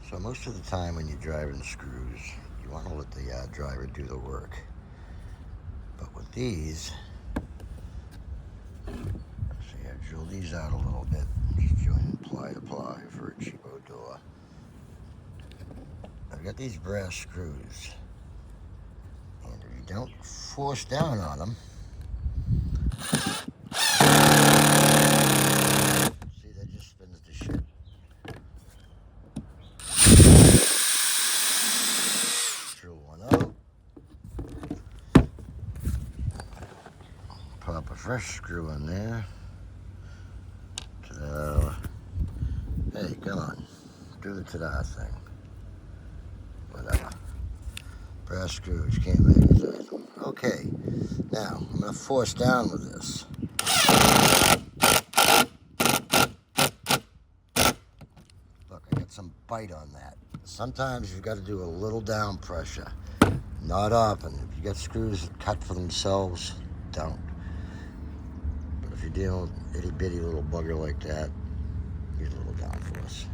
So most of the time when you're driving screws, you want to let the driver do the work. But with these, see, I drill these out a little bit. Just join ply to ply for a cheapo door. I've got these brass screws, and if you don't force down on them, see, that just spins the shit. Drill one out. Pop a fresh screw in there. Ta-da. Hey, come on. Do the ta-da thing. Whatever. Brass screws, can't magnetize them. Okay, now I'm going to force down with this. Look, I got some bite on that. Sometimes you've got to do a little down pressure. Not often. If you got screws that cut for themselves, don't. But if you're dealing with itty bitty little bugger like that, use a little down force.